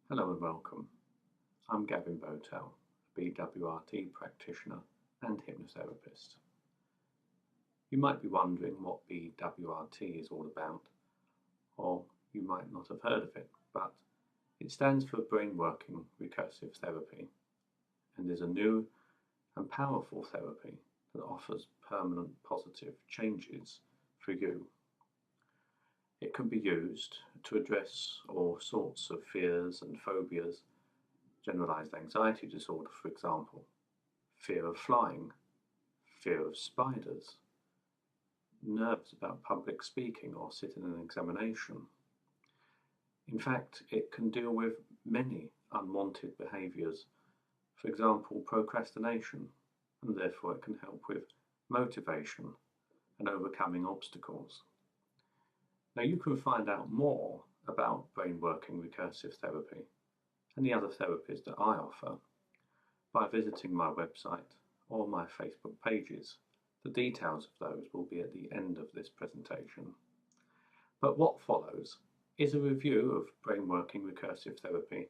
Hello and welcome. I'm Gavin Botel, a BWRT practitioner and hypnotherapist. You might be wondering what BWRT is all about, or you might not have heard of it, but it stands for Brain Working Recursive Therapy and is a new and powerful therapy that offers permanent positive changes for you. It can be used to address all sorts of fears and phobias, generalized anxiety disorder, for example, fear of flying, fear of spiders, nerves about public speaking or sitting an examination. In fact, it can deal with many unwanted behaviors, for example, procrastination, and therefore it can help with motivation and overcoming obstacles. Now you can find out more about brain working recursive therapy and the other therapies that I offer by visiting my website or my Facebook pages. The details of those will be at the end of this presentation. But what follows is a review of brain working recursive therapy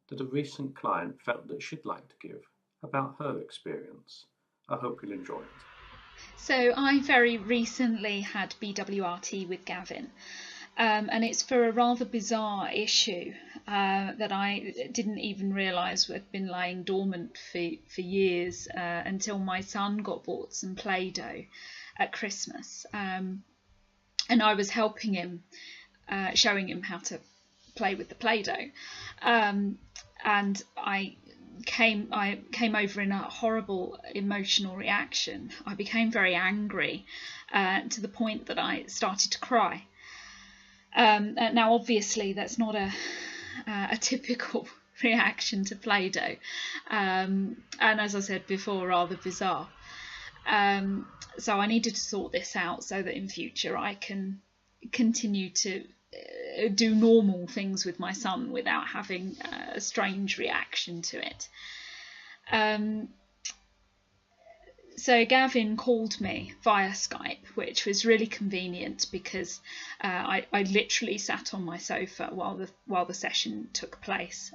that a recent client felt that she'd like to give about her experience. I hope you'll enjoy it. So I very recently had BWRT with Gavin, and it's for a rather bizarre issue that I didn't even realise had been lying dormant for years until my son got bought some Play-Doh at Christmas, and I was helping him, showing him how to play with the Play-Doh, and I came over in a horrible emotional reaction. I became very angry to the point that I started to cry. Now obviously that's not a typical reaction to Play-Doh, and as I said before, rather bizarre. So I needed to sort this out so that in future I can continue to do normal things with my son without having a strange reaction to it. So Gavin called me via Skype, which was really convenient because I literally sat on my sofa while the session took place,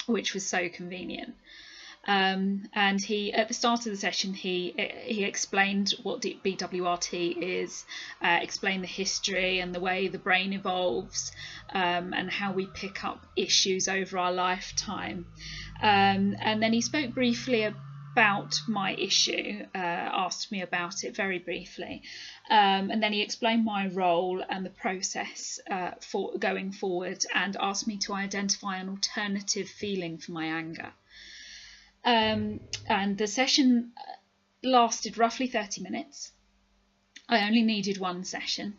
which was so convenient. And he, at the start of the session, he explained what BWRT is, explained the history and the way the brain evolves, and how we pick up issues over our lifetime. And then he spoke briefly about my issue, asked me about it very briefly, and then he explained my role and the process for going forward, and asked me to identify an alternative feeling for my anger. And the session lasted roughly 30 minutes. I only needed one session.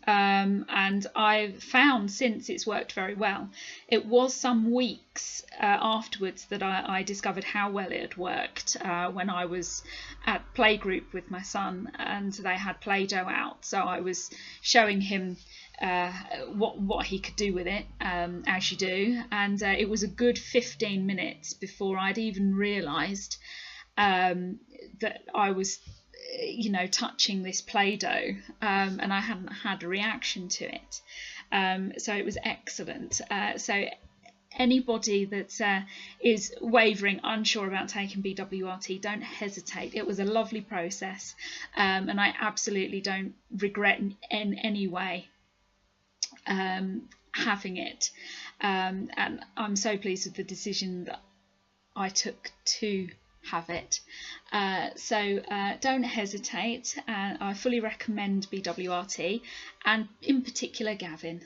And I've found since it's worked very well. It was some weeks afterwards that I discovered how well it had worked when I was at playgroup with my son and they had Play-Doh out. So I was showing him what he could do with it, as you do, and it was a good 15 minutes before I'd even realised that I was touching this Play-Doh, and I hadn't had a reaction to it, so it was excellent. So anybody that is wavering, unsure about taking BWRT, don't hesitate. It was a lovely process, and I absolutely don't regret in any way having it, and I'm so pleased with the decision that I took to have it. So don't hesitate. I fully recommend BWRT, and in particular Gavin.